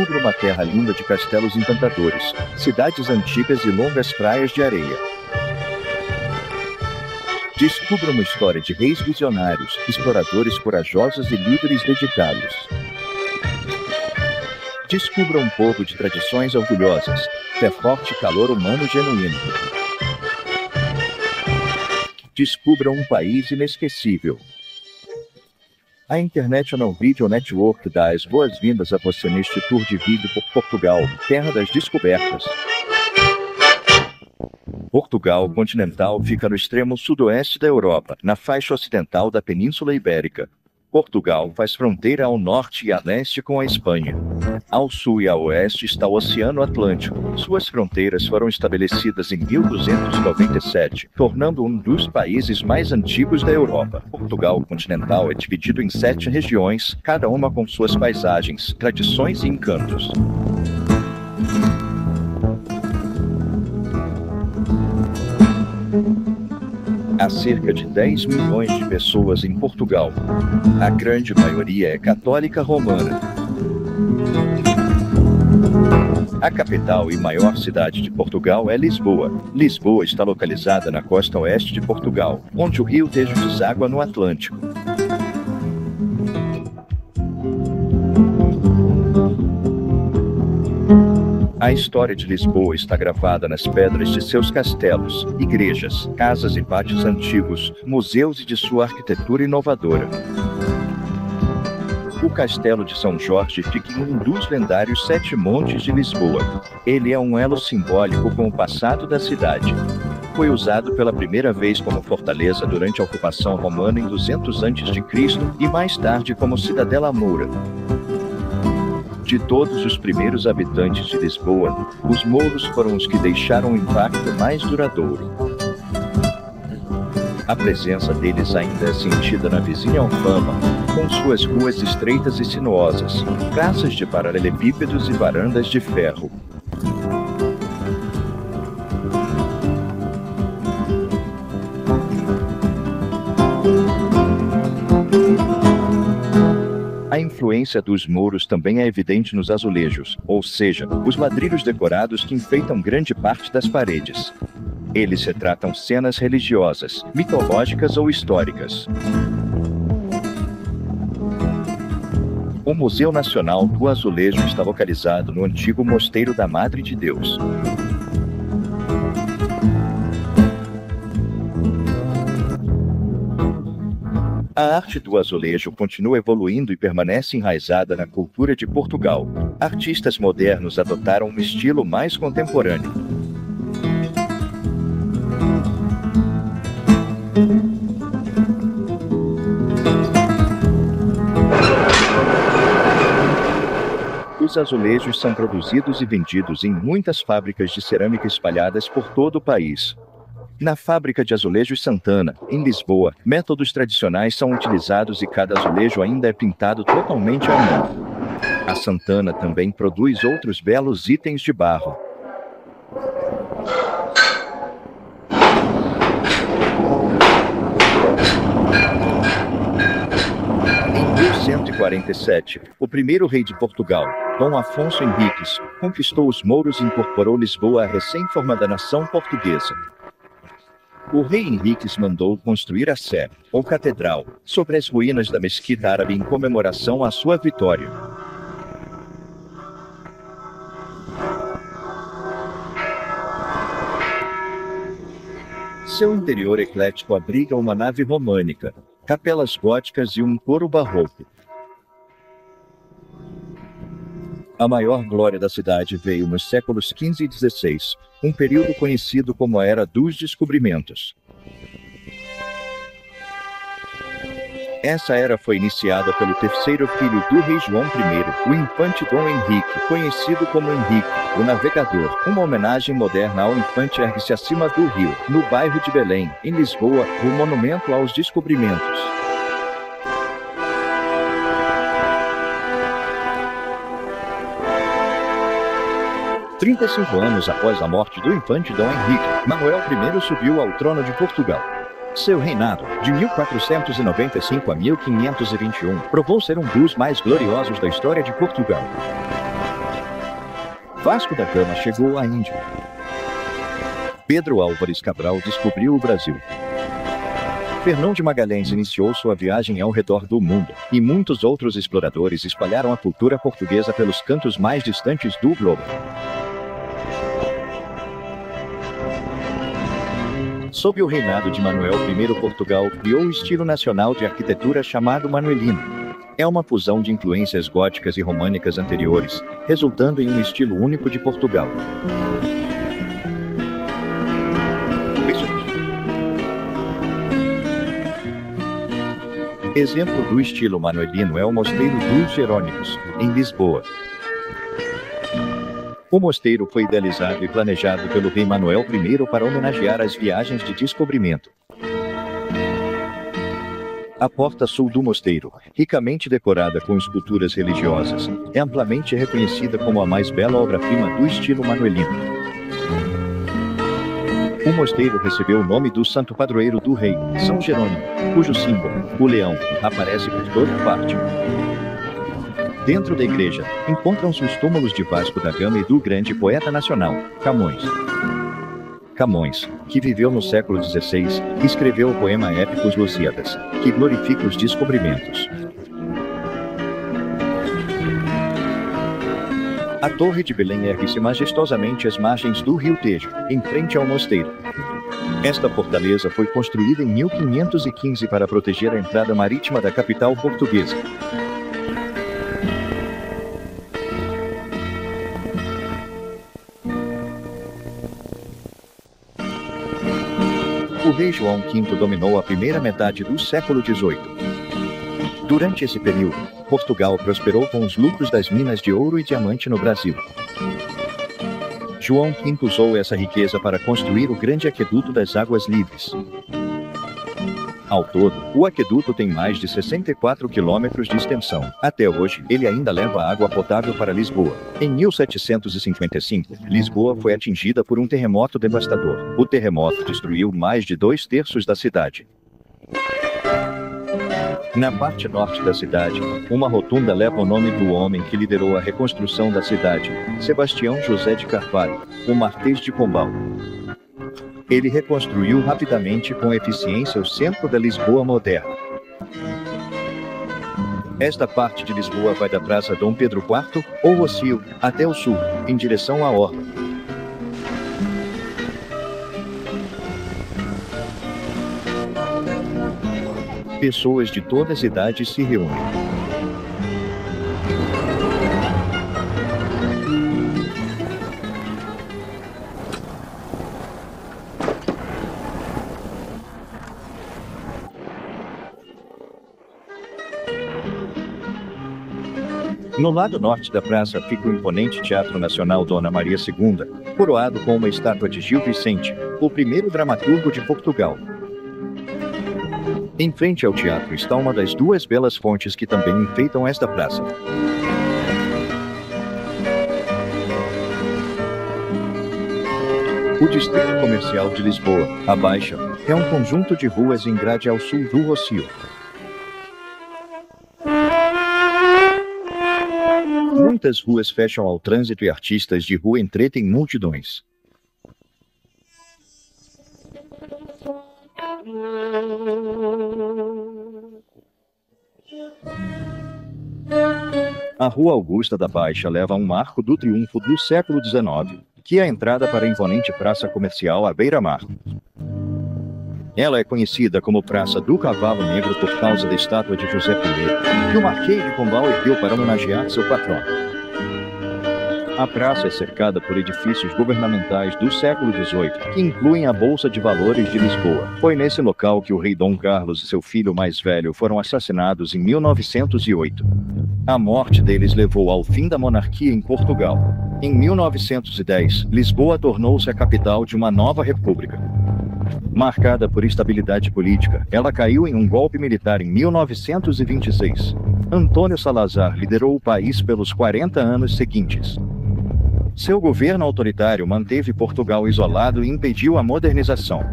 Descubra uma terra linda de castelos encantadores, cidades antigas e longas praias de areia. Descubra uma história de reis visionários, exploradores corajosos e líderes dedicados. Descubra um povo de tradições orgulhosas, fé forte e calor humano genuíno. Descubra um país inesquecível. A International Video Network dá as boas-vindas a você neste tour de vídeo por Portugal, terra das descobertas. Portugal continental fica no extremo sudoeste da Europa, na faixa ocidental da Península Ibérica. Portugal faz fronteira ao norte e a leste com a Espanha. Ao sul e ao oeste está o Oceano Atlântico. Suas fronteiras foram estabelecidas em 1297, tornando um dos países mais antigos da Europa. Portugal continental é dividido em 7 regiões, cada uma com suas paisagens, tradições e encantos. Há cerca de 10 milhões de pessoas em Portugal. A grande maioria é católica romana. A capital e maior cidade de Portugal é Lisboa. Lisboa está localizada na costa oeste de Portugal, onde o rio Tejo deságua no Atlântico. A história de Lisboa está gravada nas pedras de seus castelos, igrejas, casas e pátios antigos, museus e de sua arquitetura inovadora. O Castelo de São Jorge fica em um dos lendários 7 montes de Lisboa. Ele é um elo simbólico com o passado da cidade. Foi usado pela primeira vez como fortaleza durante a ocupação romana em 200 a.C. e mais tarde como cidadela moura. De todos os primeiros habitantes de Lisboa, os mouros foram os que deixaram o impacto mais duradouro. A presença deles ainda é sentida na vizinha Alfama, com suas ruas estreitas e sinuosas, praças de paralelepípedos e varandas de ferro. A influência dos mouros também é evidente nos azulejos, ou seja, os ladrilhos decorados que enfeitam grande parte das paredes. Eles retratam cenas religiosas, mitológicas ou históricas. O Museu Nacional do Azulejo está localizado no antigo Mosteiro da Madre de Deus. A arte do azulejo continua evoluindo e permanece enraizada na cultura de Portugal. Artistas modernos adotaram um estilo mais contemporâneo. Os azulejos são produzidos e vendidos em muitas fábricas de cerâmica espalhadas por todo o país. Na fábrica de azulejos Santana, em Lisboa, métodos tradicionais são utilizados e cada azulejo ainda é pintado totalmente à mão. A Santana também produz outros belos itens de barro. Em 1147, o primeiro rei de Portugal, Dom Afonso Henriques, conquistou os mouros e incorporou Lisboa à recém-formada nação portuguesa. O rei Henriques mandou construir a Sé, ou catedral, sobre as ruínas da mesquita árabe em comemoração à sua vitória. Seu interior eclético abriga uma nave românica, capelas góticas e um coro barroco. A maior glória da cidade veio nos séculos XV e XVI, um período conhecido como a Era dos Descobrimentos. Essa era foi iniciada pelo terceiro filho do rei João I, o infante Dom Henrique, conhecido como Henrique, o Navegador. Uma homenagem moderna ao infante ergue-se acima do rio, no bairro de Belém, em Lisboa, o Monumento aos Descobrimentos. – 35 anos após a morte do infante Dom Henrique, Manuel I subiu ao trono de Portugal. Seu reinado, de 1495 a 1521, provou ser um dos mais gloriosos da história de Portugal. Vasco da Gama chegou à Índia. Pedro Álvares Cabral descobriu o Brasil. Fernão de Magalhães iniciou sua viagem ao redor do mundo, e muitos outros exploradores espalharam a cultura portuguesa pelos cantos mais distantes do globo. Sob o reinado de Manuel I, Portugal criou o estilo nacional de arquitetura chamado manuelino. É uma fusão de influências góticas e românicas anteriores, resultando em um estilo único de Portugal. Exemplo do estilo manuelino é o Mosteiro dos Jerônimos, em Lisboa. O mosteiro foi idealizado e planejado pelo rei Manuel I para homenagear as viagens de descobrimento. A porta sul do mosteiro, ricamente decorada com esculturas religiosas, é amplamente reconhecida como a mais bela obra-prima do estilo manuelino. O mosteiro recebeu o nome do santo padroeiro do rei, São Jerônimo, cujo símbolo, o leão, aparece por toda parte. Dentro da igreja, encontram-se os túmulos de Vasco da Gama e do grande poeta nacional, Camões. Camões, que viveu no século XVI, escreveu o poema épico Os Lusíadas, que glorifica os descobrimentos. A Torre de Belém ergue-se majestosamente às margens do rio Tejo, em frente ao mosteiro. Esta fortaleza foi construída em 1515 para proteger a entrada marítima da capital portuguesa. O rei João V dominou a primeira metade do século XVIII. Durante esse período, Portugal prosperou com os lucros das minas de ouro e diamante no Brasil. João V usou essa riqueza para construir o grande aqueduto das Águas Livres. Ao todo, o aqueduto tem mais de 64 quilômetros de extensão. Até hoje, ele ainda leva água potável para Lisboa. Em 1755, Lisboa foi atingida por um terremoto devastador. O terremoto destruiu mais de 2/3 da cidade. Na parte norte da cidade, uma rotunda leva o nome do homem que liderou a reconstrução da cidade, Sebastião José de Carvalho, o Marquês de Pombal. Ele reconstruiu rapidamente com eficiência o centro da Lisboa moderna. Esta parte de Lisboa vai da Praça Dom Pedro IV, ou Rossio, até o sul, em direção à Orla. Pessoas de todas as idades se reúnem. No lado norte da praça fica o imponente Teatro Nacional Dona Maria II, coroado com uma estátua de Gil Vicente, o primeiro dramaturgo de Portugal. Em frente ao teatro está uma das duas belas fontes que também enfeitam esta praça. O Distrito Comercial de Lisboa, a Baixa, é um conjunto de ruas em grade ao sul do Rossio. Muitas ruas fecham ao trânsito e artistas de rua entretem multidões. A Rua Augusta da Baixa leva a um arco do triunfo do século XIX, que é a entrada para a imponente praça comercial à beira-mar. Ela é conhecida como Praça do Cavalo Negro por causa da estátua de José I, que o Marquês de Pombal ergueu para homenagear seu patrono. A praça é cercada por edifícios governamentais do século XVIII, que incluem a Bolsa de Valores de Lisboa. Foi nesse local que o rei Dom Carlos e seu filho mais velho foram assassinados em 1908. A morte deles levou ao fim da monarquia em Portugal. Em 1910, Lisboa tornou-se a capital de uma nova república. Marcada por estabilidade política, ela caiu em um golpe militar em 1926. Antônio Salazar liderou o país pelos 40 anos seguintes. Seu governo autoritário manteve Portugal isolado e impediu a modernização.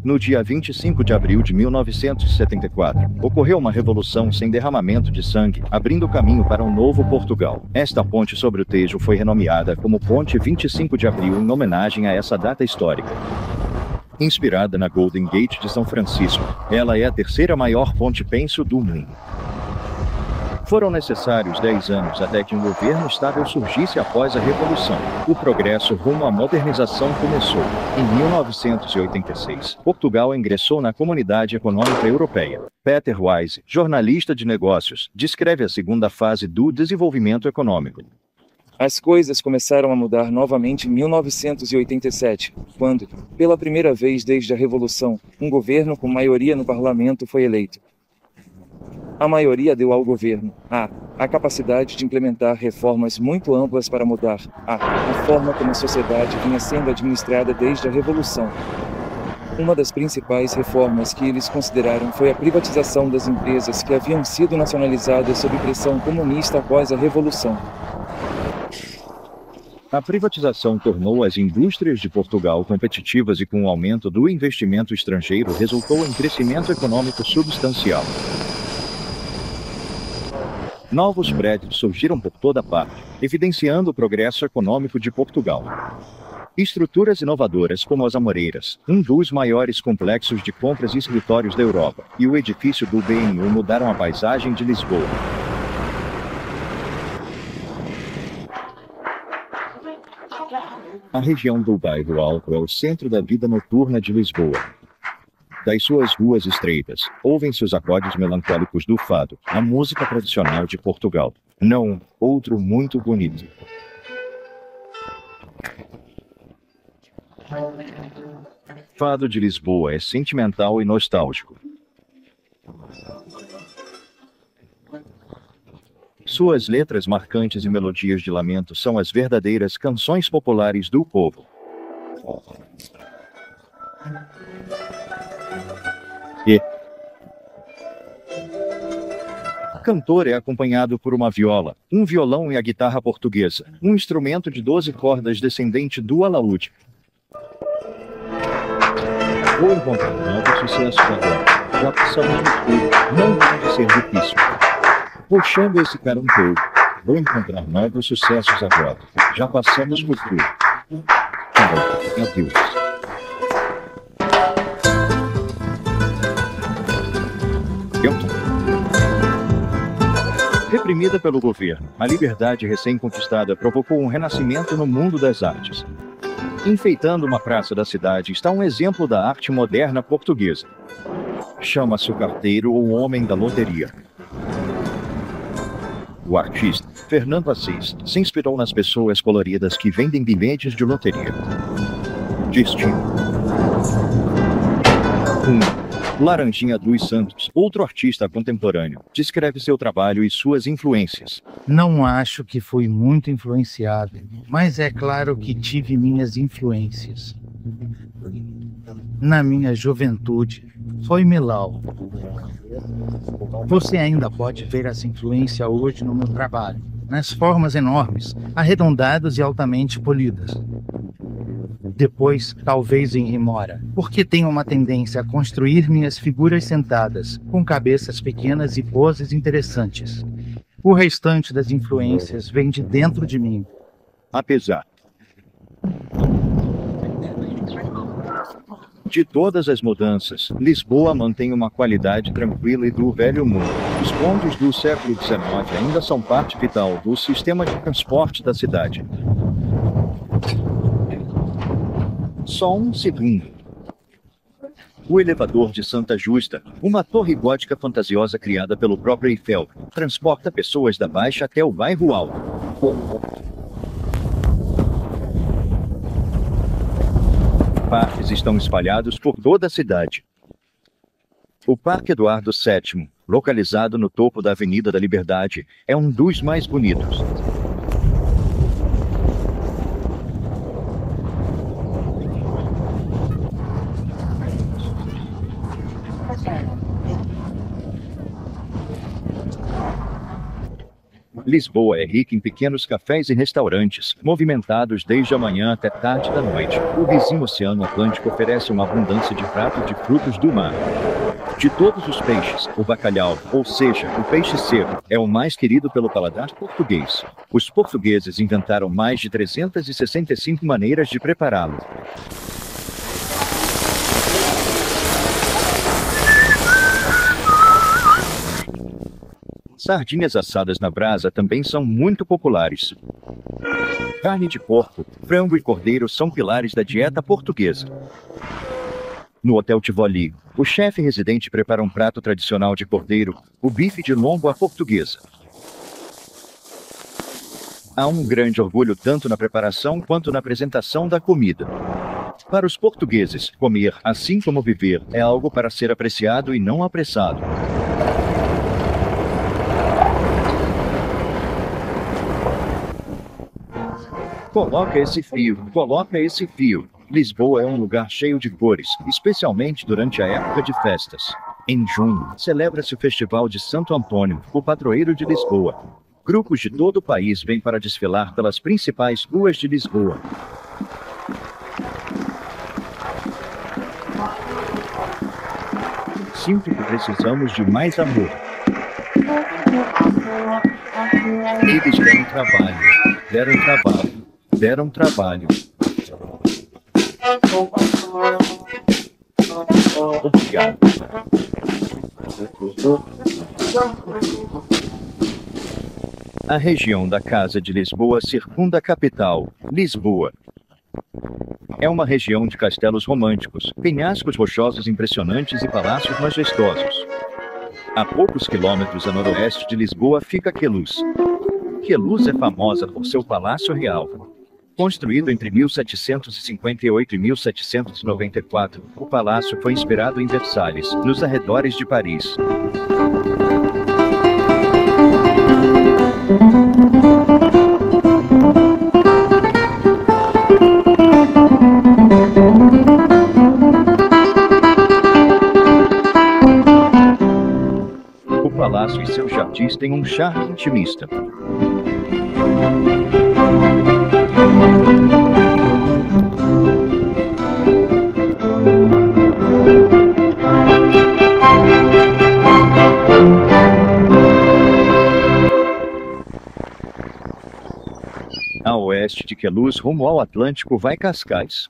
No dia 25 de abril de 1974, ocorreu uma revolução sem derramamento de sangue, abrindo caminho para um novo Portugal. Esta ponte sobre o Tejo foi renomeada como Ponte 25 de Abril em homenagem a essa data histórica. Inspirada na Golden Gate de São Francisco, ela é a terceira maior ponte pênsil do mundo. Foram necessários 10 anos até que um governo estável surgisse após a Revolução. O progresso rumo à modernização começou. Em 1986, Portugal ingressou na Comunidade Econômica Europeia. Peter Wise, jornalista de negócios, descreve a segunda fase do desenvolvimento econômico. As coisas começaram a mudar novamente em 1987, quando, pela primeira vez desde a Revolução, um governo com maioria no parlamento foi eleito. A maioria deu ao governo a capacidade de implementar reformas muito amplas para mudar a forma como a sociedade vinha sendo administrada desde a Revolução. Uma das principais reformas que eles consideraram foi a privatização das empresas que haviam sido nacionalizadas sob pressão comunista após a Revolução. A privatização tornou as indústrias de Portugal competitivas e, com o aumento do investimento estrangeiro, resultou em crescimento econômico substancial. Novos prédios surgiram por toda parte, evidenciando o progresso econômico de Portugal. Estruturas inovadoras como as Amoreiras, um dos maiores complexos de compras e escritórios da Europa, e o edifício do BNU mudaram a paisagem de Lisboa. A região do Bairro Alto é o centro da vida noturna de Lisboa. Das suas ruas estreitas, ouvem-se os acordes melancólicos do fado, a música tradicional de Portugal. Não, outro muito bonito. Fado de Lisboa é sentimental e nostálgico. Suas letras marcantes e melodias de lamento são as verdadeiras canções populares do povo. O cantor é acompanhado por uma viola, um violão e a guitarra portuguesa, um instrumento de 12 cordas descendente do alaúde. Vou encontrar novos sucessos agora. Já passamos no tudo, não pode ser difícil. Puxando esse cara um pouco. Vou encontrar novos sucessos agora. Já passamos por tudo. Adeus. Reprimida pelo governo, a liberdade recém-conquistada provocou um renascimento no mundo das artes. Enfeitando uma praça da cidade está um exemplo da arte moderna portuguesa. Chama-se o carteiro ou homem da loteria. O artista, Fernando Assis, se inspirou nas pessoas coloridas que vendem bilhetes de loteria. Destino. 1. Laranjinha dos Santos, outro artista contemporâneo, descreve seu trabalho e suas influências. Não acho que fui muito influenciado, mas é claro que tive minhas influências. Na minha juventude, foi Milau. Você ainda pode ver essa influência hoje no meu trabalho, nas formas enormes, arredondadas e altamente polidas. Depois, talvez em Remora, porque tenho uma tendência a construir minhas figuras sentadas, com cabeças pequenas e poses interessantes. O restante das influências vem de dentro de mim. Apesar de todas as mudanças, Lisboa mantém uma qualidade tranquila e do velho mundo. Os pontes do século XIX ainda são parte vital do sistema de transporte da cidade. Só um segundo. O elevador de Santa Justa, uma torre gótica fantasiosa criada pelo próprio Eiffel, transporta pessoas da Baixa até o bairro Alto. Parques estão espalhados por toda a cidade. O Parque Eduardo VII, localizado no topo da Avenida da Liberdade, é um dos mais bonitos. Lisboa é rica em pequenos cafés e restaurantes, movimentados desde a manhã até tarde da noite. O vizinho Oceano Atlântico oferece uma abundância de pratos de frutos do mar. De todos os peixes, o bacalhau, ou seja, o peixe seco, é o mais querido pelo paladar português. Os portugueses inventaram mais de 365 maneiras de prepará-lo. Sardinhas assadas na brasa também são muito populares. Carne de porco, frango e cordeiro são pilares da dieta portuguesa. No Hotel Tivoli, o chefe residente prepara um prato tradicional de cordeiro, o bife de lombo à portuguesa. Há um grande orgulho tanto na preparação quanto na apresentação da comida. Para os portugueses, comer, assim como viver, é algo para ser apreciado e não apressado. Coloca esse fio. Lisboa é um lugar cheio de cores, especialmente durante a época de festas. Em junho, celebra-se o Festival de Santo Antônio, o padroeiro de Lisboa. Grupos de todo o país vêm para desfilar pelas principais ruas de Lisboa. Sinto que precisamos de mais amor. Eles deram trabalho. Obrigado. A região da Casa de Lisboa circunda a capital, Lisboa. É uma região de castelos românticos, penhascos rochosos impressionantes e palácios majestosos. A poucos quilômetros a noroeste de Lisboa fica Queluz. Queluz é famosa por seu Palácio Real. Construído entre 1758 e 1794, o palácio foi inspirado em Versalhes, nos arredores de Paris. O palácio e seus jardins têm um charme intimista. A oeste de Queluz, rumo ao Atlântico, vai Cascais.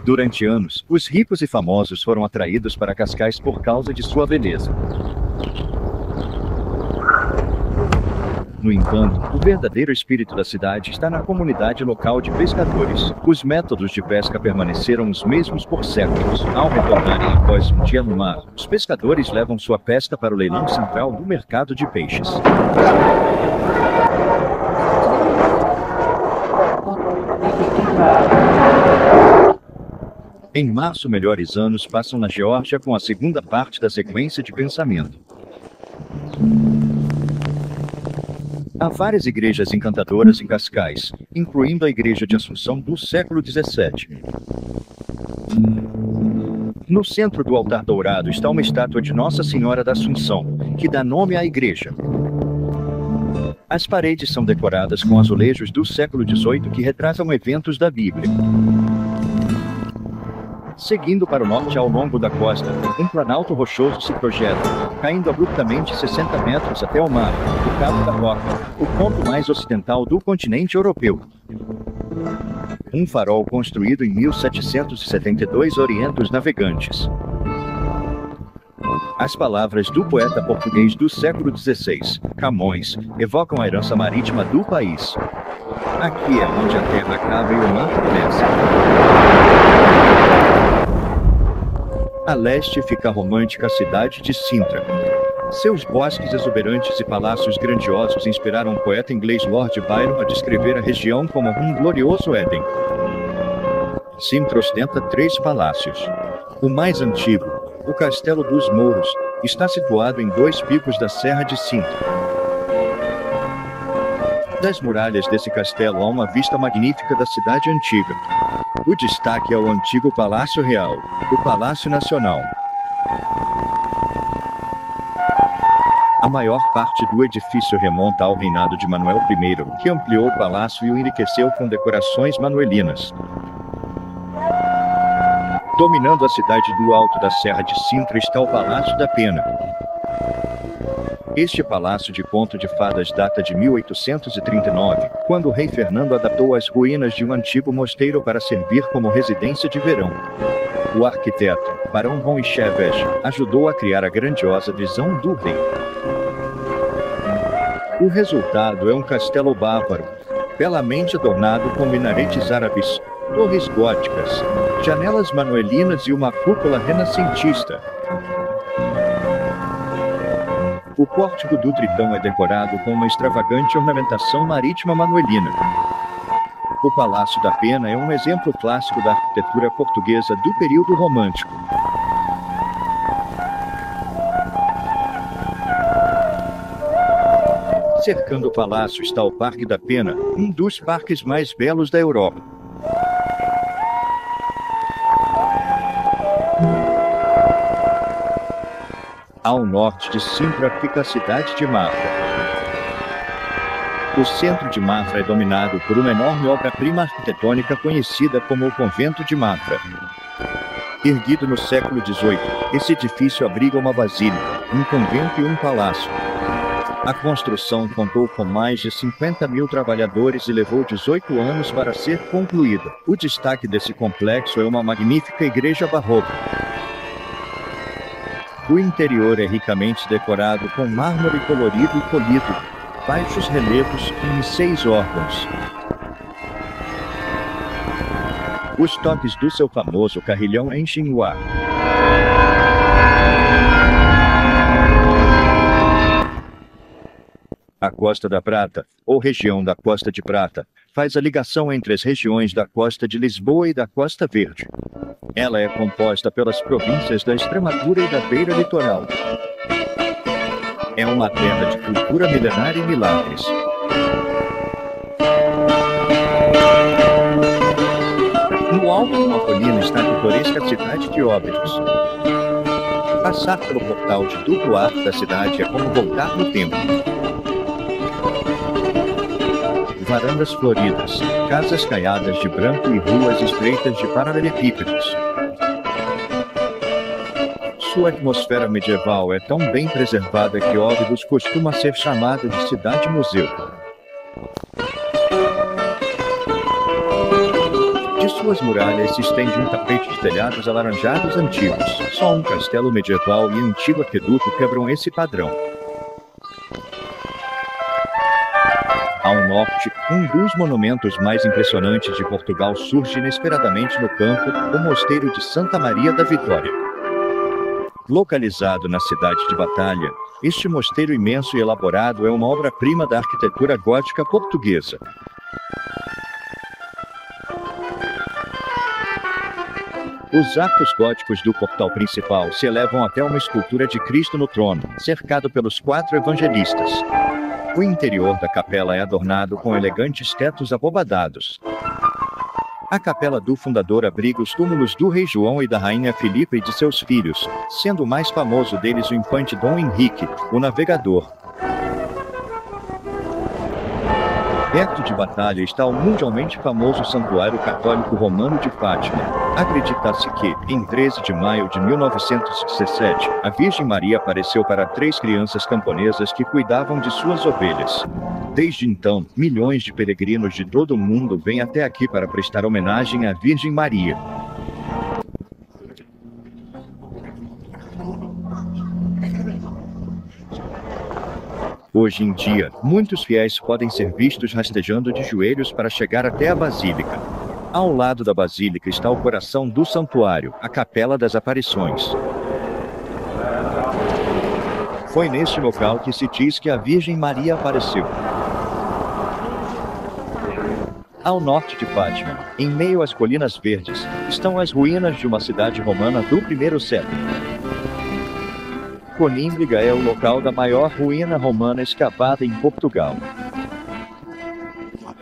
Durante anos, os ricos e famosos foram atraídos para Cascais por causa de sua beleza. No entanto, o verdadeiro espírito da cidade está na comunidade local de pescadores. Os métodos de pesca permaneceram os mesmos por séculos. Ao retornarem após um dia no mar, os pescadores levam sua pesca para o leilão central do mercado de peixes. Em março, melhores anos passam na Geórgia com a segunda parte da sequência de pensamento. Há várias igrejas encantadoras em Cascais, incluindo a Igreja de Assunção do século XVII. No centro do altar dourado está uma estátua de Nossa Senhora da Assunção, que dá nome à igreja. As paredes são decoradas com azulejos do século XVIII que retratam eventos da Bíblia. Seguindo para o norte ao longo da costa, um planalto rochoso se projeta, caindo abruptamente 60 metros até o mar, o Cabo da Roca, o ponto mais ocidental do continente europeu. Um farol construído em 1772 orienta os navegantes. As palavras do poeta português do século XVI, Camões, evocam a herança marítima do país. Aqui é onde a terra acaba e o mar começa. A leste fica a romântica cidade de Sintra. Seus bosques exuberantes e palácios grandiosos inspiraram o poeta inglês Lord Byron a descrever a região como um glorioso Éden. Sintra ostenta 3 palácios. O mais antigo, o Castelo dos Mouros, está situado em 2 picos da Serra de Sintra. Das muralhas desse castelo há uma vista magnífica da cidade antiga. O destaque é o antigo Palácio Real, o Palácio Nacional. A maior parte do edifício remonta ao reinado de Manuel I, que ampliou o palácio e o enriqueceu com decorações manuelinas. Dominando a cidade do alto da Serra de Sintra está o Palácio da Pena. Este palácio de conto de fadas data de 1839, quando o rei Fernando adaptou as ruínas de um antigo mosteiro para servir como residência de verão. O arquiteto, Barão von Ischewech, ajudou a criar a grandiosa visão do rei. O resultado é um castelo bávaro, belamente adornado com minaretes árabes, torres góticas, janelas manuelinas e uma cúpula renascentista. O pórtico do Tritão é decorado com uma extravagante ornamentação marítima manuelina. O Palácio da Pena é um exemplo clássico da arquitetura portuguesa do período romântico. Cercando o palácio está o Parque da Pena, um dos parques mais belos da Europa. Ao norte de Sintra fica a cidade de Mafra. O centro de Mafra é dominado por uma enorme obra-prima arquitetônica conhecida como o Convento de Mafra. Erguido no século XVIII, esse edifício abriga uma basílica, um convento e um palácio. A construção contou com mais de 50.000 trabalhadores e levou 18 anos para ser concluída. O destaque desse complexo é uma magnífica igreja barroca. O interior é ricamente decorado com mármore colorido e polido, baixos relevos e 6 órgãos. Os toques do seu famoso carrilhão enchem o ar. A Costa da Prata, ou região da Costa de Prata, faz a ligação entre as regiões da Costa de Lisboa e da Costa Verde. Ela é composta pelas províncias da Extremadura e da Beira Litoral. É uma terra de cultura milenar e milagres. No alto de uma colina está a pitoresca cidade de Óbidos. Passar pelo portal de duplo arco da cidade é como voltar no tempo. Varandas floridas, casas caiadas de branco e ruas estreitas de paralelepípedos. Sua atmosfera medieval é tão bem preservada que Óbidos costuma ser chamada de cidade-museu. De suas muralhas se estende um tapete de telhados alaranjados antigos. Só um castelo medieval e antigo aqueduto quebram esse padrão. Ao norte, um dos monumentos mais impressionantes de Portugal surge inesperadamente no campo, o Mosteiro de Santa Maria da Vitória. Localizado na cidade de Batalha, este mosteiro imenso e elaborado é uma obra-prima da arquitetura gótica portuguesa. Os arcos góticos do portal principal se elevam até uma escultura de Cristo no trono, cercado pelos 4 evangelistas. O interior da capela é adornado com elegantes tetos abobadados. A capela do fundador abriga os túmulos do rei João e da rainha Filipa e de seus filhos, sendo o mais famoso deles o infante Dom Henrique, o navegador. Perto de Batalha está o mundialmente famoso Santuário Católico Romano de Fátima. Acredita-se que, em 13 de maio de 1917, a Virgem Maria apareceu para 3 crianças camponesas que cuidavam de suas ovelhas. Desde então, milhões de peregrinos de todo o mundo vêm até aqui para prestar homenagem à Virgem Maria. Hoje em dia, muitos fiéis podem ser vistos rastejando de joelhos para chegar até a Basílica. Ao lado da Basílica está o coração do santuário, a Capela das Aparições. Foi neste local que se diz que a Virgem Maria apareceu. Ao norte de Fátima, em meio às colinas verdes, estão as ruínas de uma cidade romana do primeiro século. Conímbriga é o local da maior ruína romana escavada em Portugal.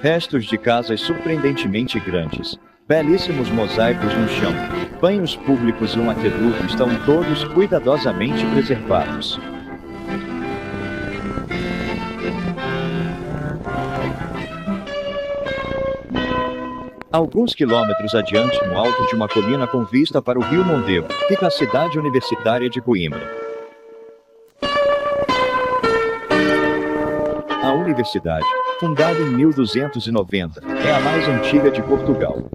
Restos de casas surpreendentemente grandes, belíssimos mosaicos no chão, banhos públicos e um aqueduto estão todos cuidadosamente preservados. Alguns quilômetros adiante, no alto de uma colina com vista para o rio Mondego, fica a cidade universitária de Coimbra. A universidade, fundada em 1290, é a mais antiga de Portugal.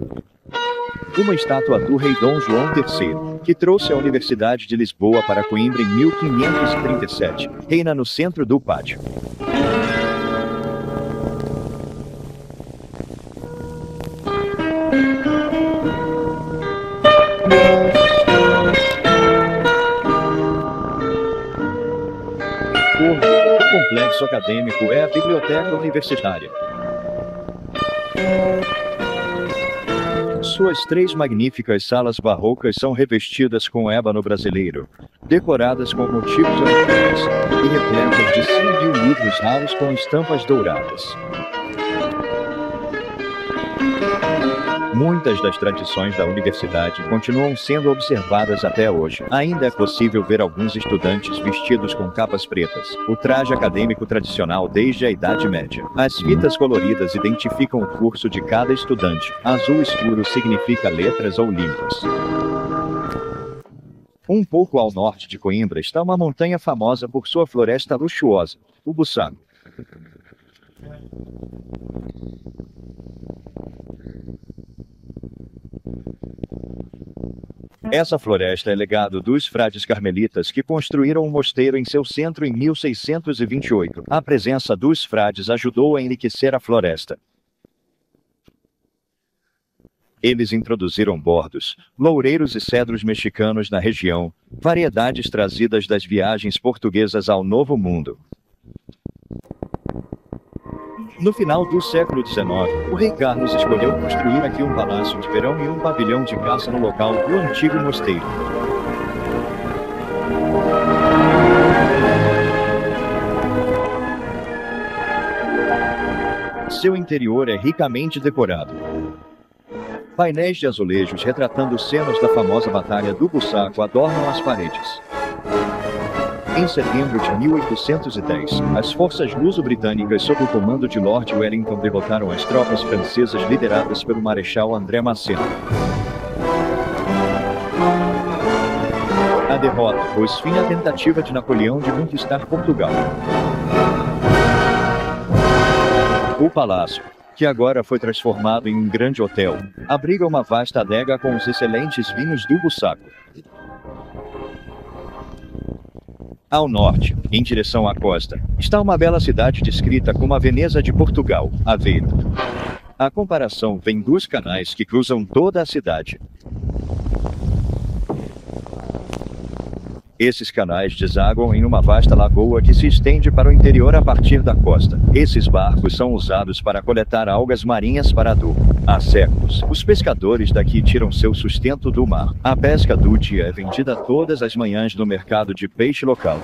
Uma estátua do rei Dom João III, que trouxe a Universidade de Lisboa para Coimbra em 1537, reina no centro do pátio. O complexo acadêmico é a biblioteca universitária. Suas 3 magníficas salas barrocas são revestidas com ébano brasileiro, decoradas com motivos originais e repletas de 100.000 livros raros com estampas douradas. Muitas das tradições da universidade continuam sendo observadas até hoje. Ainda é possível ver alguns estudantes vestidos com capas pretas, o traje acadêmico tradicional desde a Idade Média. As fitas coloridas identificam o curso de cada estudante. Azul escuro significa letras ou línguas. Um pouco ao norte de Coimbra está uma montanha famosa por sua floresta luxuosa, o Bussaco. Essa floresta é legado dos frades carmelitas que construíram um mosteiro em seu centro em 1628. A presença dos frades ajudou a enriquecer a floresta. Eles introduziram bordos, loureiros e cedros mexicanos na região, variedades trazidas das viagens portuguesas ao Novo Mundo. No final do século XIX, o rei Carlos escolheu construir aqui um palácio de verão e um pavilhão de caça no local do antigo mosteiro. Seu interior é ricamente decorado. Painéis de azulejos retratando cenas da famosa Batalha do Bussaco adornam as paredes. Em setembro de 1810, as forças luso-britânicas sob o comando de Lord Wellington derrotaram as tropas francesas lideradas pelo Marechal André Massena. A derrota pôs fim à tentativa de Napoleão de conquistar Portugal. O palácio, que agora foi transformado em um grande hotel, abriga uma vasta adega com os excelentes vinhos do Bussaco. Ao norte, em direção à costa, está uma bela cidade descrita como a Veneza de Portugal, Aveiro. A comparação vem dos canais que cruzam toda a cidade. Esses canais desaguam em uma vasta lagoa que se estende para o interior a partir da costa. Esses barcos são usados para coletar algas marinhas para adubo. Há séculos, os pescadores daqui tiram seu sustento do mar. A pesca do dia é vendida todas as manhãs no mercado de peixe local.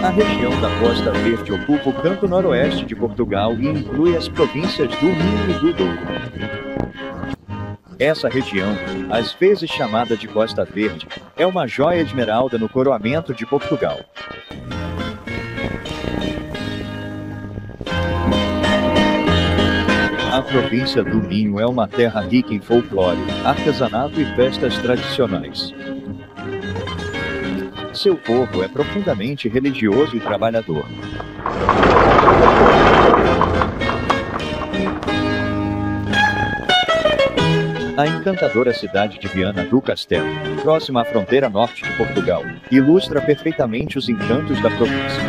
A região da Costa Verde ocupa o canto noroeste de Portugal e inclui as províncias do Minho e do Douro. Essa região, às vezes chamada de Costa Verde, é uma joia esmeralda no coroamento de Portugal. A província do Minho é uma terra rica em folclore, artesanato e festas tradicionais. Seu povo é profundamente religioso e trabalhador. A encantadora cidade de Viana do Castelo, próxima à fronteira norte de Portugal, ilustra perfeitamente os encantos da província.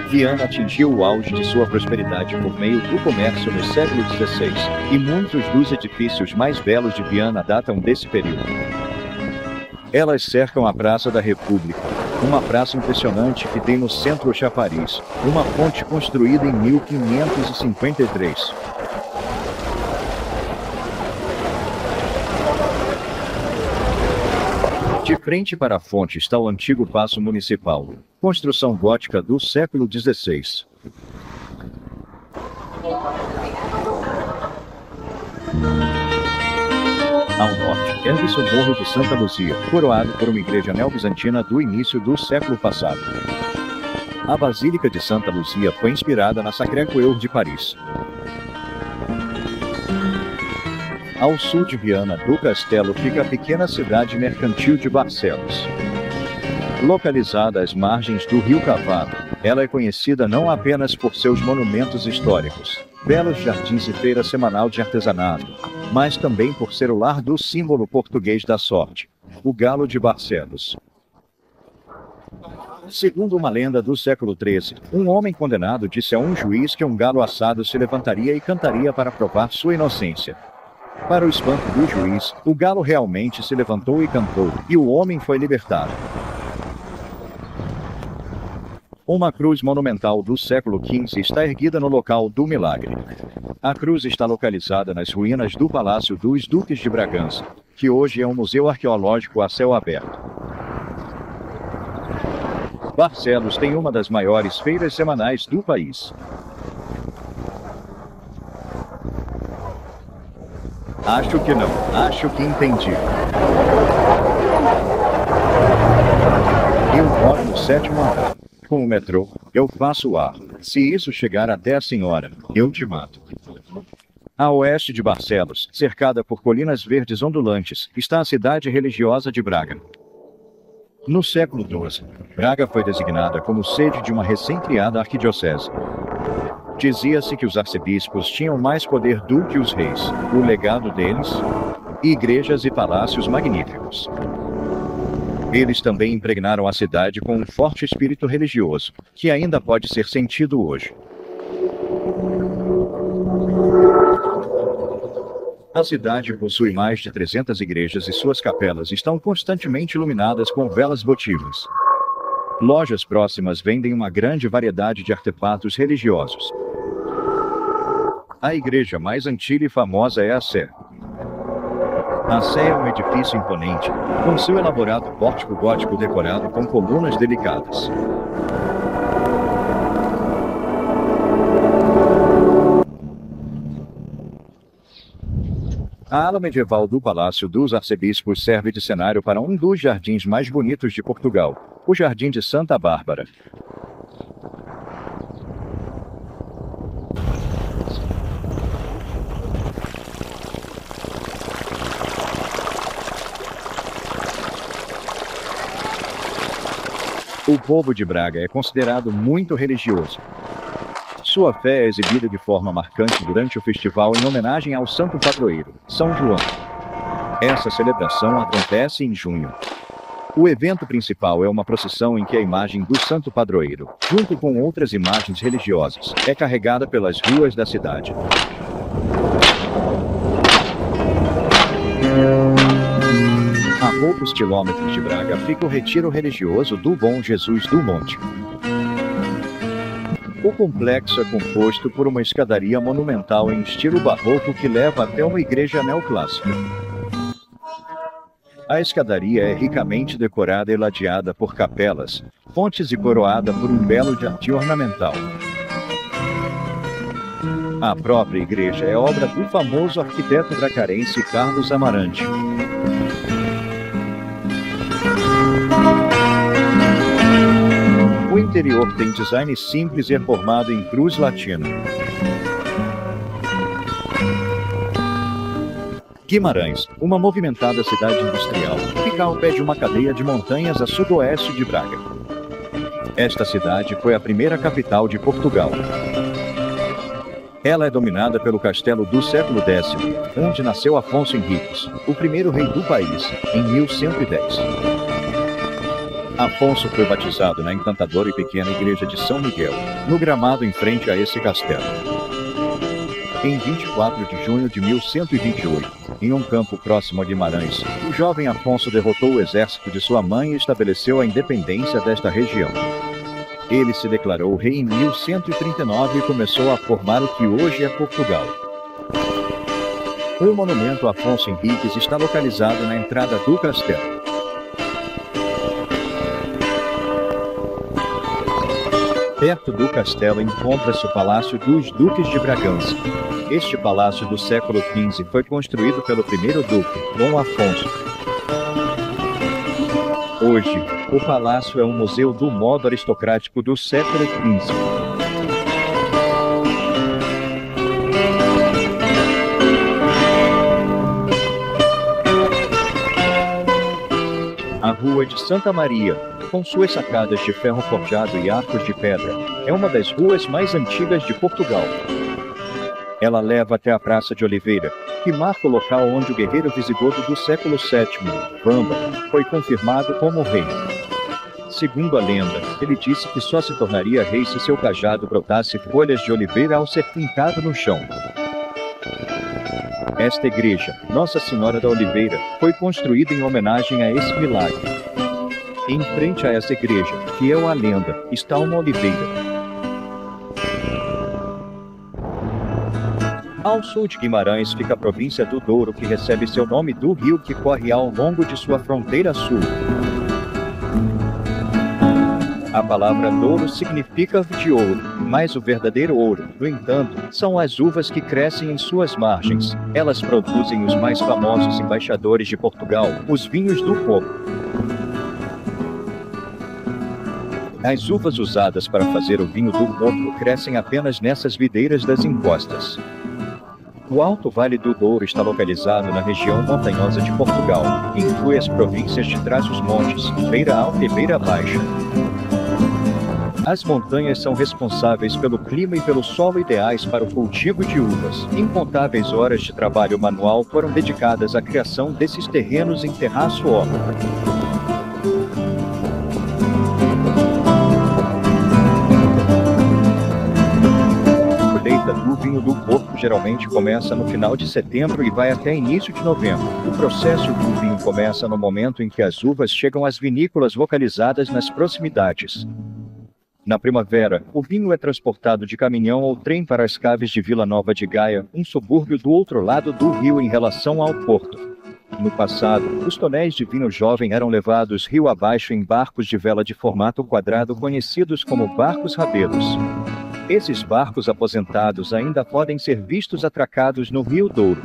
Viana atingiu o auge de sua prosperidade por meio do comércio no século XVI, e muitos dos edifícios mais belos de Viana datam desse período. Elas cercam a Praça da República, uma praça impressionante que tem no centro o chafariz, uma fonte construída em 1553. De frente para a fonte está o antigo Paço Municipal, construção gótica do século XVI. Ao norte, ergue-se o Morro de Santa Luzia, coroado por uma igreja neobizantina do início do século passado. A Basílica de Santa Luzia foi inspirada na Sacré-Cœur de Paris. Ao sul de Viana do Castelo fica a pequena cidade mercantil de Barcelos. Localizada às margens do Rio Cavado, ela é conhecida não apenas por seus monumentos históricos, belos jardins e feira semanal de artesanato, mas também por ser o lar do símbolo português da sorte, o Galo de Barcelos. Segundo uma lenda do século XIII, um homem condenado disse a um juiz que um galo assado se levantaria e cantaria para provar sua inocência. Para o espanto do juiz, o galo realmente se levantou e cantou, e o homem foi libertado. Uma cruz monumental do século XV está erguida no local do milagre. A cruz está localizada nas ruínas do Palácio dos Duques de Bragança, que hoje é um museu arqueológico a céu aberto. Barcelos tem uma das maiores feiras semanais do país. Acho que não. Acho que entendi. Eu moro no 7º andar. Com o metrô, eu faço ar. Se isso chegar até a senhora, eu te mato. A oeste de Barcelos, cercada por colinas verdes ondulantes, está a cidade religiosa de Braga. No século XII, Braga foi designada como sede de uma recém-criada arquidiocese. Dizia-se que os arcebispos tinham mais poder do que os reis, o legado deles, igrejas e palácios magníficos. Eles também impregnaram a cidade com um forte espírito religioso, que ainda pode ser sentido hoje. A cidade possui mais de 300 igrejas e suas capelas estão constantemente iluminadas com velas votivas. Lojas próximas vendem uma grande variedade de artefatos religiosos. A igreja mais antiga e famosa é a Sé. A Sé é um edifício imponente, com seu elaborado pórtico gótico decorado com colunas delicadas. A ala medieval do Palácio dos Arcebispos serve de cenário para um dos jardins mais bonitos de Portugal, o Jardim de Santa Bárbara. O povo de Braga é considerado muito religioso. Sua fé é exibida de forma marcante durante o festival em homenagem ao santo padroeiro, São João. Essa celebração acontece em junho. O evento principal é uma procissão em que a imagem do santo padroeiro, junto com outras imagens religiosas, é carregada pelas ruas da cidade. A poucos quilômetros de Braga fica o retiro religioso do Bom Jesus do Monte. O complexo é composto por uma escadaria monumental em estilo barroco que leva até uma igreja neoclássica. A escadaria é ricamente decorada e ladeada por capelas, fontes e coroada por um belo jardim ornamental. A própria igreja é obra do famoso arquiteto bracarense Carlos Amarante. O interior tem design simples e é formado em cruz latina. Guimarães, uma movimentada cidade industrial, fica ao pé de uma cadeia de montanhas a sudoeste de Braga. Esta cidade foi a primeira capital de Portugal. Ela é dominada pelo castelo do século X, onde nasceu Afonso Henriques, o primeiro rei do país, em 1110. Afonso foi batizado na encantadora e pequena igreja de São Miguel, no gramado em frente a esse castelo. Em 24 de junho de 1128, em um campo próximo a Guimarães, o jovem Afonso derrotou o exército de sua mãe e estabeleceu a independência desta região. Ele se declarou rei em 1139 e começou a formar o que hoje é Portugal. O monumento a Afonso Henriques está localizado na entrada do castelo. Perto do castelo encontra-se o Palácio dos Duques de Bragança. Este palácio do século XV foi construído pelo primeiro duque, Dom Afonso. Hoje, O palácio é um museu do modo aristocrático do século XV. A Rua de Santa Maria, com suas sacadas de ferro forjado e arcos de pedra, é uma das ruas mais antigas de Portugal. Ela leva até a Praça de Oliveira, que marca o local onde o guerreiro visigodo do século VII, Vamba, foi confirmado como rei. Segundo a lenda, ele disse que só se tornaria rei se seu cajado brotasse folhas de oliveira ao ser fincado no chão. Esta igreja, Nossa Senhora da Oliveira, foi construída em homenagem a esse milagre. Em frente a essa igreja, fiel à lenda, está uma oliveira. Ao sul de Guimarães fica a província do Douro, que recebe seu nome do rio que corre ao longo de sua fronteira sul. A palavra Douro significa de ouro, mas o verdadeiro ouro, no entanto, são as uvas que crescem em suas margens. Elas produzem os mais famosos embaixadores de Portugal, os vinhos do Porto. As uvas usadas para fazer o vinho do Porto crescem apenas nessas videiras das encostas. O Alto Vale do Douro está localizado na região montanhosa de Portugal, que inclui as províncias de Trás-os-Montes, Beira Alta e Beira Baixa. As montanhas são responsáveis pelo clima e pelo solo ideais para o cultivo de uvas. Incontáveis horas de trabalho manual foram dedicadas à criação desses terrenos em terraço horto. A colheita do vinho do Porto geralmente começa no final de setembro e vai até início de novembro. O processo do vinho começa no momento em que as uvas chegam às vinícolas localizadas nas proximidades. Na primavera, o vinho é transportado de caminhão ou trem para as caves de Vila Nova de Gaia, um subúrbio do outro lado do rio em relação ao porto. No passado, os tonéis de vinho jovem eram levados rio abaixo em barcos de vela de formato quadrado conhecidos como barcos rabelos. Esses barcos aposentados ainda podem ser vistos atracados no Rio Douro.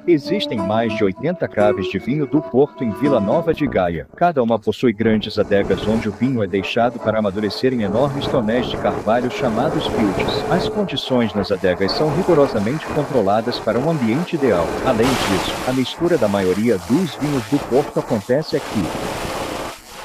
Existem mais de 80 caves de vinho do Porto em Vila Nova de Gaia. Cada uma possui grandes adegas onde o vinho é deixado para amadurecer em enormes tonéis de carvalho chamados fields. As condições nas adegas são rigorosamente controladas para um ambiente ideal. Além disso, a mistura da maioria dos vinhos do Porto acontece aqui.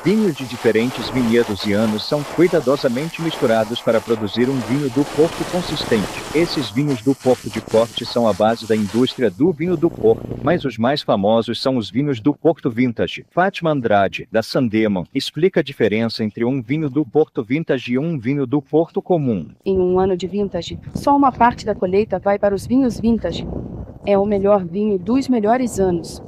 Vinhos de diferentes vinhedos e anos são cuidadosamente misturados para produzir um vinho do Porto consistente. Esses vinhos do Porto de corte são a base da indústria do vinho do Porto, mas os mais famosos são os vinhos do Porto Vintage. Fátima Andrade, da Sandeman, explica a diferença entre um vinho do Porto Vintage e um vinho do Porto comum. Em um ano de Vintage, só uma parte da colheita vai para os vinhos Vintage. É o melhor vinho dos melhores anos.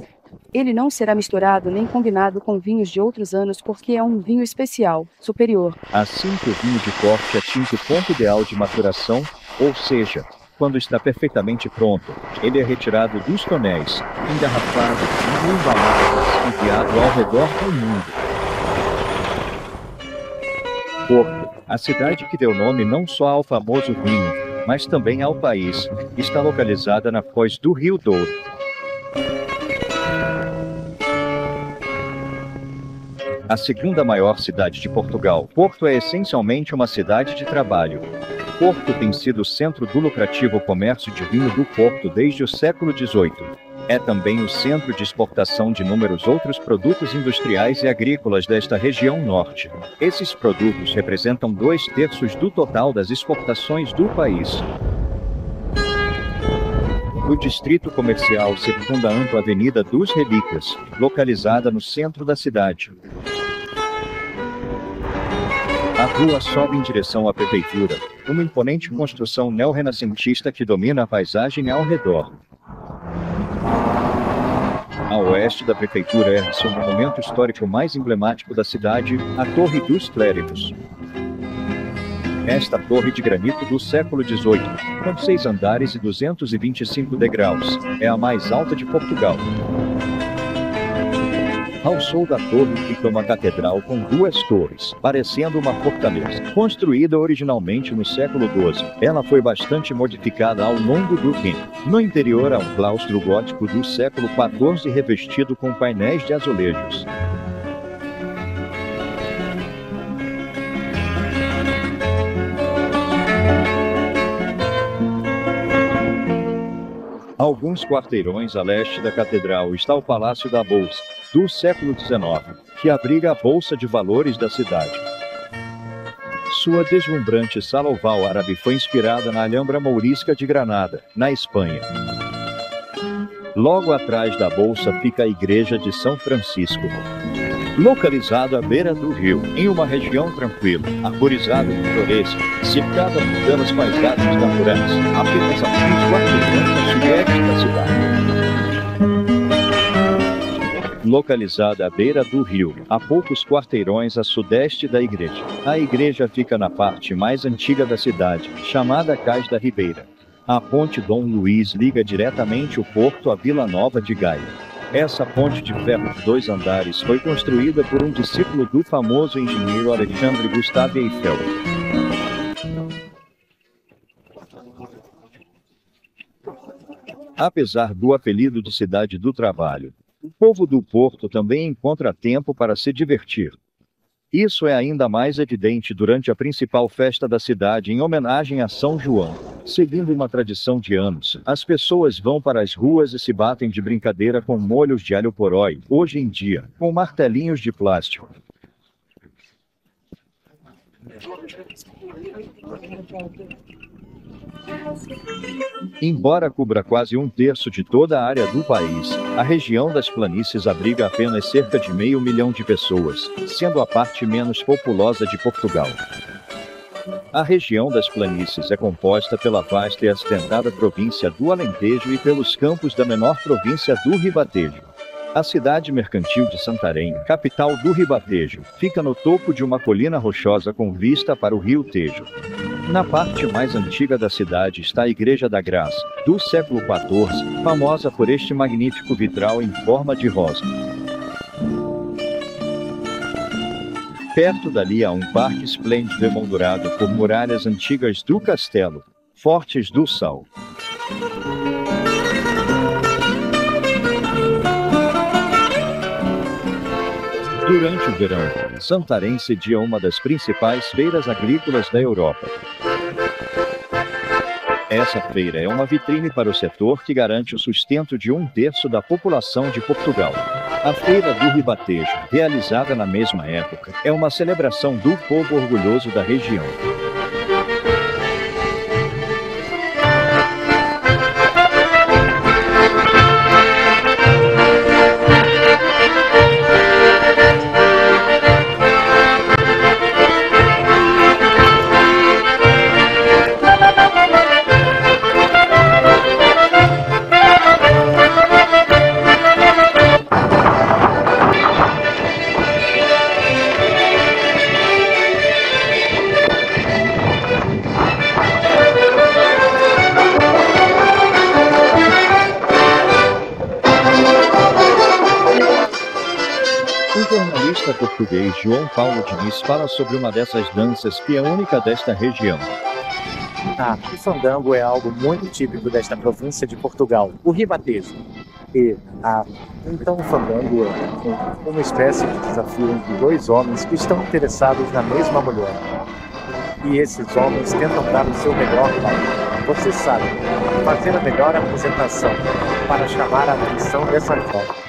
Ele não será misturado nem combinado com vinhos de outros anos porque é um vinho especial, superior. Assim que o vinho de corte atinge o ponto ideal de maturação, ou seja, quando está perfeitamente pronto, ele é retirado dos tonéis, engarrafado e embalado e enviado ao redor do mundo. Porto, a cidade que deu nome não só ao famoso vinho, mas também ao país, está localizada na foz do Rio Douro. A segunda maior cidade de Portugal, Porto é essencialmente uma cidade de trabalho. Porto tem sido o centro do lucrativo comércio de vinho do Porto desde o século XVIII. É também o centro de exportação de inúmeros outros produtos industriais e agrícolas desta região norte. Esses produtos representam 2/3 do total das exportações do país. O distrito comercial circunda a ampla Avenida dos Relíquias, localizada no centro da cidade. A rua sobe em direção à prefeitura, uma imponente construção neorrenascentista que domina a paisagem ao redor. A oeste da prefeitura ergue-se o monumento histórico mais emblemático da cidade, a Torre dos Clérigos. Esta torre de granito do século XVIII, com 6 andares e 225 degraus, é a mais alta de Portugal. Ao sul da torre fica uma catedral com 2 torres, parecendo uma fortaleza. Construída originalmente no século XII, ela foi bastante modificada ao longo do tempo. No interior há um claustro gótico do século XIV revestido com painéis de azulejos. Alguns quarteirões a leste da catedral está o Palácio da Bolsa, do século XIX, que abriga a Bolsa de Valores da cidade. Sua deslumbrante sala oval árabe foi inspirada na Alhambra Mourisca de Granada, na Espanha. Logo atrás da Bolsa fica a Igreja de São Francisco, localizado à beira do rio, em uma região tranquila, arborizada e pitoresca, cercada por belas paisagens naturais, apenas a 24 km a sudeste da cidade. Localizada à beira do rio, a poucos quarteirões a sudeste da igreja. A igreja fica na parte mais antiga da cidade, chamada Cais da Ribeira. A ponte Dom Luís liga diretamente o porto à Vila Nova de Gaia. Essa ponte de ferro de 2 andares foi construída por um discípulo do famoso engenheiro Alexandre Gustave Eiffel. Apesar do apelido de Cidade do Trabalho, o povo do Porto também encontra tempo para se divertir. Isso é ainda mais evidente durante a principal festa da cidade em homenagem a São João. Seguindo uma tradição de anos, as pessoas vão para as ruas e se batem de brincadeira com molhos de alho poró, hoje em dia, com martelinhos de plástico. Embora cubra quase 1/3 de toda a área do país, a região das planícies abriga apenas cerca de 500 mil de pessoas, sendo a parte menos populosa de Portugal. A região das planícies é composta pela vasta e acidentada província do Alentejo e pelos campos da menor província do Ribatejo. A cidade mercantil de Santarém, capital do Ribatejo, fica no topo de uma colina rochosa com vista para o rio Tejo. Na parte mais antiga da cidade está a Igreja da Graça, do século XIV, famosa por este magnífico vitral em forma de rosa. Perto dali há um parque esplêndido emoldurado por muralhas antigas do castelo, Fortes do Sal. Durante o verão, Santarém cedia uma das principais feiras agrícolas da Europa. Essa feira é uma vitrine para o setor que garante o sustento de 1/3 da população de Portugal. A Feira do Ribatejo, realizada na mesma época, é uma celebração do povo orgulhoso da região. O jornalista português João Paulo Diniz fala sobre uma dessas danças que é única desta região. O fandango é algo muito típico desta província de Portugal, o Ribatejo. Então o fandango é uma espécie de desafio entre 2 homens que estão interessados na mesma mulher. E esses homens tentam dar o seu melhor para, você sabe, fazer a melhor apresentação para chamar a atenção dessa jovem.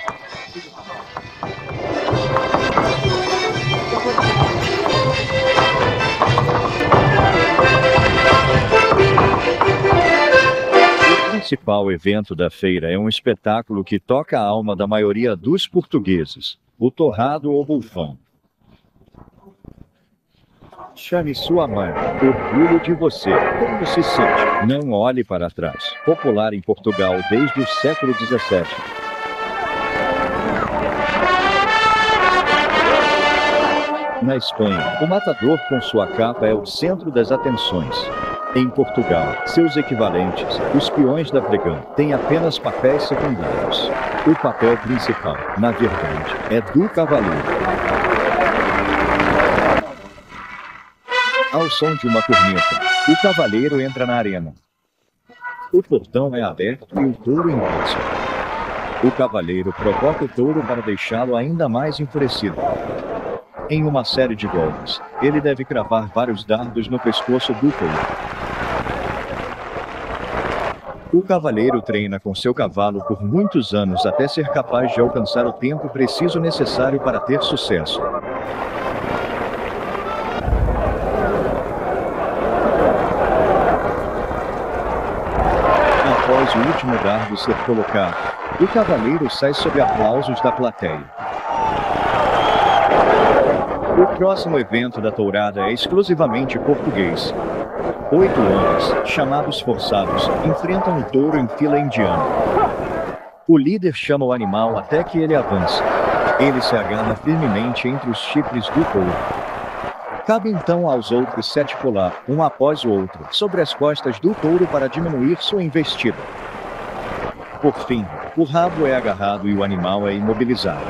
O principal evento da feira é um espetáculo que toca a alma da maioria dos portugueses, o torrado ou bufão. Chame sua mãe, orgulho de você. Como se sente? Não olhe para trás. Popular em Portugal desde o século XVII. Na Espanha, o matador com sua capa é o centro das atenções. Em Portugal, seus equivalentes, os peões da pregão, têm apenas papéis secundários. O papel principal, na verdade, é do cavaleiro. Ao som de uma corneta, o cavaleiro entra na arena. O portão é aberto e o touro embaça. O cavaleiro provoca o touro para deixá-lo ainda mais enfurecido. Em uma série de golpes, ele deve cravar vários dardos no pescoço do touro. O cavaleiro treina com seu cavalo por muitos anos até ser capaz de alcançar o tempo preciso necessário para ter sucesso. Após o último dardo ser colocado, o cavaleiro sai sob aplausos da plateia. O próximo evento da tourada é exclusivamente português. 8 homens, chamados forçados, enfrentam um touro em fila indiana. O líder chama o animal até que ele avance. Ele se agarra firmemente entre os chifres do touro. Cabe então aos outros 7 pular, um após o outro, sobre as costas do touro para diminuir sua investida. Por fim, o rabo é agarrado e o animal é imobilizado.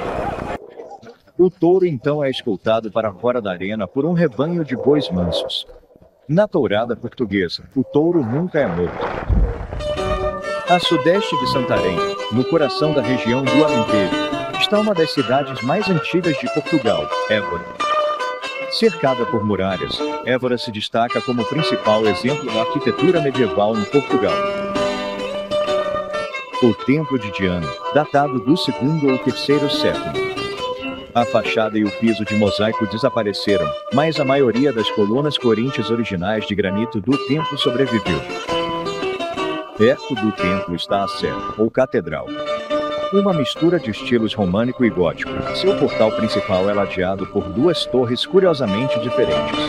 O touro então é escoltado para fora da arena por um rebanho de bois mansos. Na tourada portuguesa, o touro nunca é morto. A sudeste de Santarém, no coração da região do Alentejo, está uma das cidades mais antigas de Portugal, Évora. Cercada por muralhas, Évora se destaca como principal exemplo da arquitetura medieval em Portugal. O Templo de Diana, datado do 2º ou 3º século. A fachada e o piso de mosaico desapareceram, mas a maioria das colunas coríntias originais de granito do templo sobreviveu. Perto do templo está a Sé, ou Catedral. Uma mistura de estilos românico e gótico. Seu portal principal é ladeado por 2 torres curiosamente diferentes.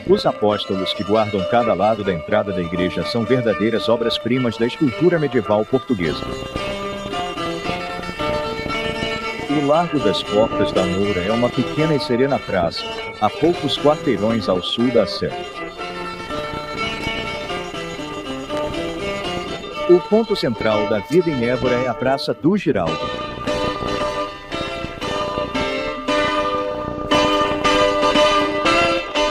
Os apóstolos que guardam cada lado da entrada da igreja são verdadeiras obras-primas da escultura medieval portuguesa. O Largo das Portas da Moura é uma pequena e serena praça, a poucos quarteirões ao sul da Sé. O ponto central da vida em Évora é a Praça do Giraldo.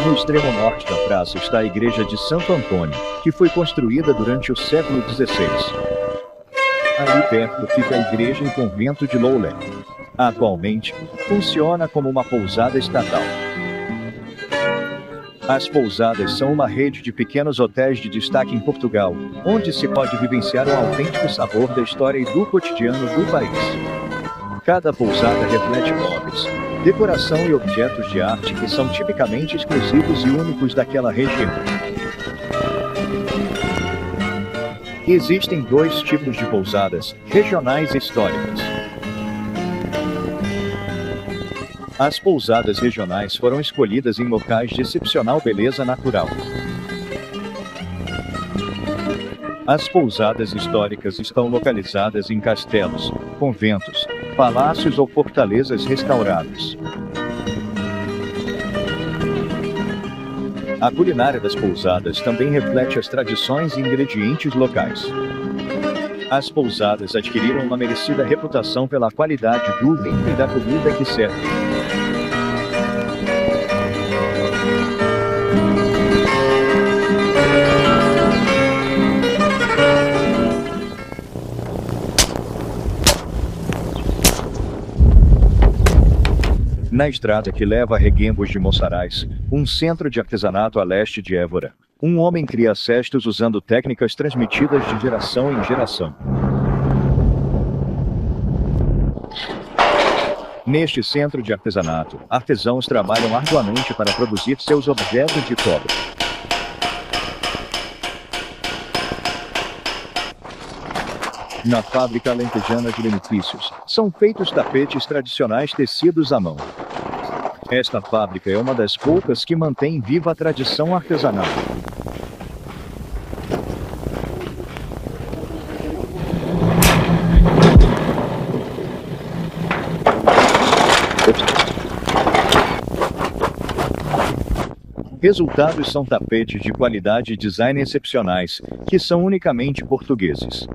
No extremo norte da praça está a Igreja de Santo Antônio, que foi construída durante o século XVI. Ali perto fica a Igreja e Convento de Loulé. Atualmente, funciona como uma pousada estatal. As pousadas são uma rede de pequenos hotéis de destaque em Portugal, onde se pode vivenciar um autêntico sabor da história e do cotidiano do país. Cada pousada reflete móveis, decoração e objetos de arte que são tipicamente exclusivos e únicos daquela região. Existem 2 tipos de pousadas, regionais e históricas. As pousadas regionais foram escolhidas em locais de excepcional beleza natural. As pousadas históricas estão localizadas em castelos, conventos, palácios ou fortalezas restauradas. A culinária das pousadas também reflete as tradições e ingredientes locais. As pousadas adquiriram uma merecida reputação pela qualidade do vinho e da comida que servem. Na estrada que leva a Reguengos de Monsaraz, um centro de artesanato a leste de Évora, um homem cria cestos usando técnicas transmitidas de geração em geração. Neste centro de artesanato, artesãos trabalham arduamente para produzir seus objetos de cobre. Na fábrica alentejana de Benefícios, são feitos tapetes tradicionais tecidos à mão. Esta fábrica é uma das poucas que mantém viva a tradição artesanal. Resultados são tapetes de qualidade e design excepcionais, que são unicamente portugueses.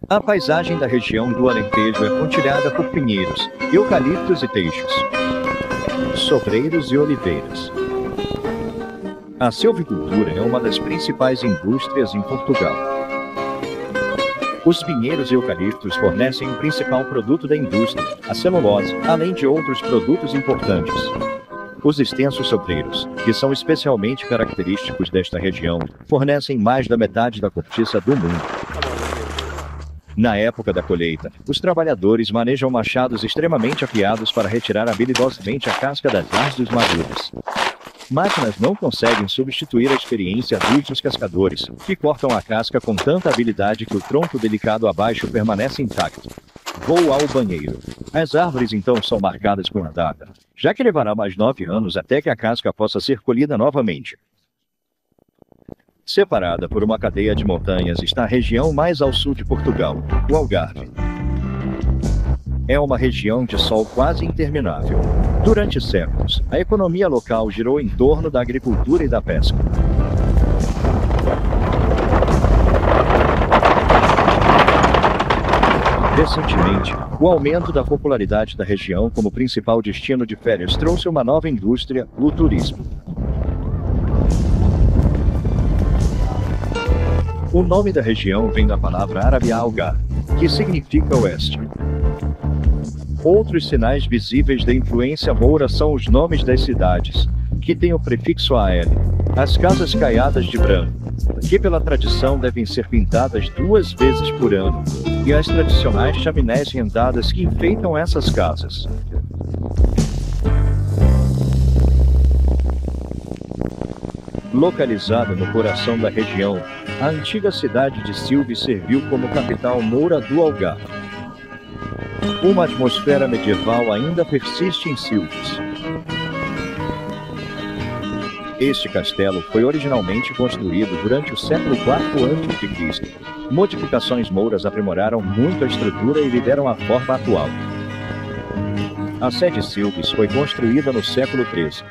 A paisagem da região do Alentejo é pontilhada por pinheiros, eucaliptos e teixos, sobreiros e oliveiras. A silvicultura é uma das principais indústrias em Portugal. Os pinheiros e eucaliptos fornecem o principal produto da indústria, a celulose, além de outros produtos importantes. Os extensos sobreiros, que são especialmente característicos desta região, fornecem mais da metade da cortiça do mundo. Na época da colheita, os trabalhadores manejam machados extremamente afiados para retirar habilidosamente a casca das árvores maduras. Máquinas não conseguem substituir a experiência dos cascadores, que cortam a casca com tanta habilidade que o tronco delicado abaixo permanece intacto. Vou ao banheiro. As árvores então são marcadas com a data, já que levará mais 9 anos até que a casca possa ser colhida novamente. Separada por uma cadeia de montanhas está a região mais ao sul de Portugal, o Algarve. É uma região de sol quase interminável. Durante séculos, a economia local girou em torno da agricultura e da pesca. Recentemente, o aumento da popularidade da região como principal destino de férias trouxe uma nova indústria, o turismo. O nome da região vem da palavra árabe Algar, que significa oeste. Outros sinais visíveis da influência moura são os nomes das cidades, que têm o prefixo AL, as casas caiadas de branco, que pela tradição devem ser pintadas 2 vezes por ano, e as tradicionais chaminés rendadas que enfeitam essas casas. Localizada no coração da região, a antiga cidade de Silves serviu como capital moura do Algarve. Uma atmosfera medieval ainda persiste em Silves. Este castelo foi originalmente construído durante o século IV a.C. Modificações mouras aprimoraram muito a estrutura e lhe deram a forma atual. A sede Silves foi construída no século XIII.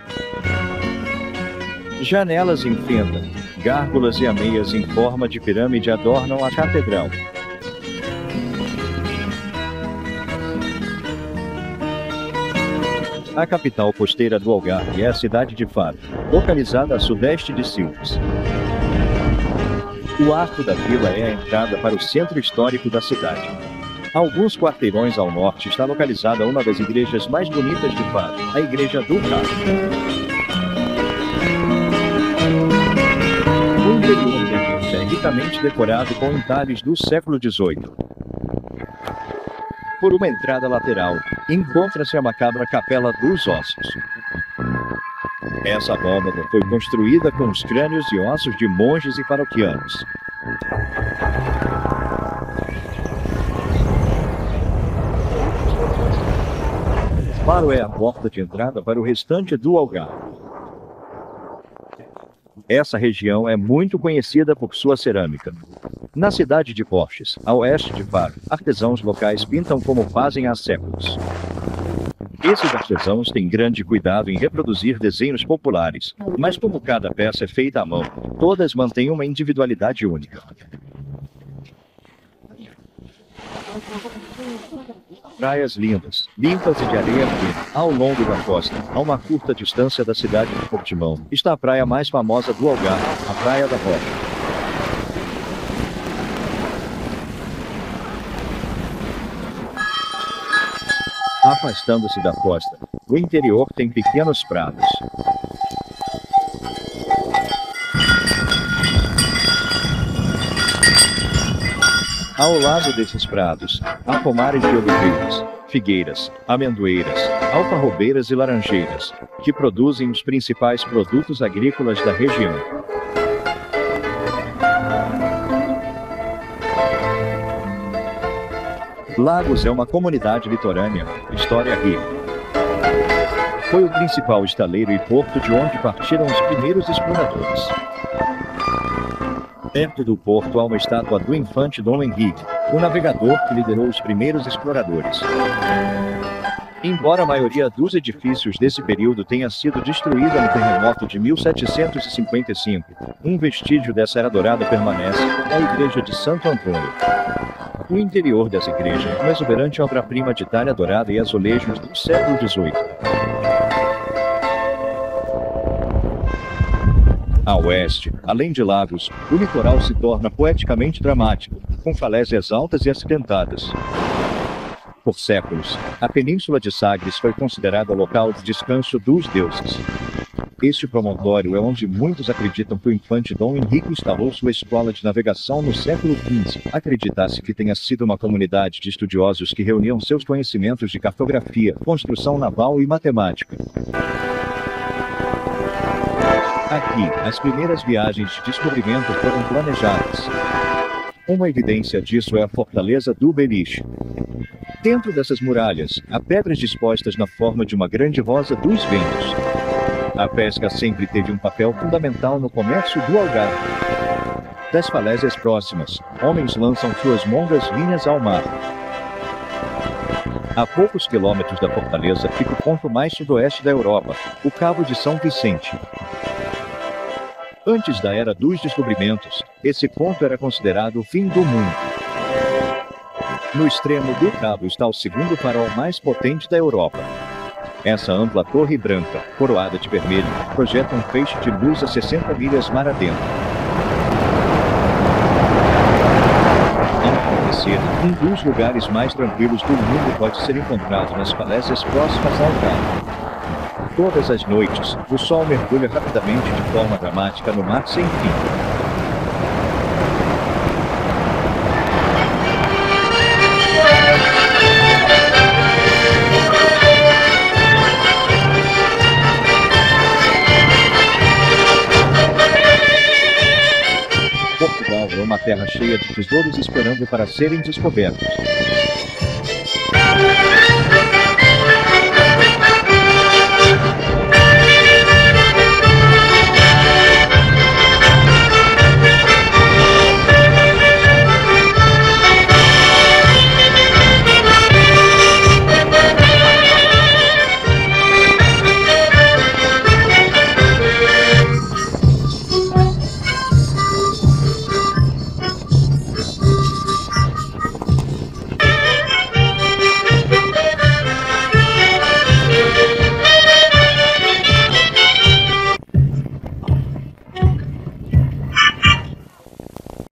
Janelas em fenda, gárgulas e ameias em forma de pirâmide adornam a catedral. A capital costeira do Algarve é a cidade de Faro, localizada a sudeste de Silves. O Arco da Vila é a entrada para o centro histórico da cidade. A alguns quarteirões ao norte está localizada uma das igrejas mais bonitas de Faro, a Igreja do Carmo. O interior da igreja é ricamente decorado com entalhes do século XVIII. Por uma entrada lateral, encontra-se a macabra Capela dos Ossos. Essa abóbada foi construída com os crânios e ossos de monges e paroquianos. Faro é a porta de entrada para o restante do Algarve. Essa região é muito conhecida por sua cerâmica. Na cidade de Porches, a oeste de Faro, artesãos locais pintam como fazem há séculos. Esses artesãos têm grande cuidado em reproduzir desenhos populares, mas como cada peça é feita à mão, todas mantêm uma individualidade única. Praias lindas, limpas e de areia fina. Ao longo da costa, a uma curta distância da cidade de Portimão, está a praia mais famosa do Algarve, a Praia da Rocha. Afastando-se da costa, o interior tem pequenos prados. Ao lado desses prados, há pomares de oliveiras, figueiras, amendoeiras, alfarrobeiras e laranjeiras, que produzem os principais produtos agrícolas da região. Lagos é uma comunidade litorânea, história rica. Foi o principal estaleiro e porto de onde partiram os primeiros exploradores. Perto do porto há uma estátua do infante Dom Henrique, o navegador que liderou os primeiros exploradores. Embora a maioria dos edifícios desse período tenha sido destruída no terremoto de 1755, um vestígio dessa era dourada permanece, a igreja de Santo Antônio. O interior dessa igreja é uma exuberante obra-prima de talha dourada e azulejos do século XVIII. A oeste, além de lagos, o litoral se torna poeticamente dramático, com falésias altas e acidentadas. Por séculos, a península de Sagres foi considerada local de descanso dos deuses. Este promontório é onde muitos acreditam que o infante Dom Henrique instalou sua escola de navegação no século XV. Acredita-se que tenha sido uma comunidade de estudiosos que reuniam seus conhecimentos de cartografia, construção naval e matemática. Aqui, as primeiras viagens de descobrimento foram planejadas. Uma evidência disso é a fortaleza do Beliche. Dentro dessas muralhas, há pedras dispostas na forma de uma grande rosa dos ventos. A pesca sempre teve um papel fundamental no comércio do Algarve. Das falésias próximas, homens lançam suas longas linhas ao mar. A poucos quilômetros da fortaleza fica o ponto mais sudoeste da Europa, o Cabo de São Vicente. Antes da Era dos Descobrimentos, esse ponto era considerado o fim do mundo. No extremo do cabo está o segundo farol mais potente da Europa. Essa ampla torre branca, coroada de vermelho, projeta um feixe de luz a 60 milhas mar adentro. Ao anoitecer, um dos lugares mais tranquilos do mundo pode ser encontrado nas falésias próximas ao cabo. Todas as noites, o sol mergulha rapidamente de forma dramática no mar sem fim. Portugal é uma terra cheia de tesouros esperando para serem descobertos.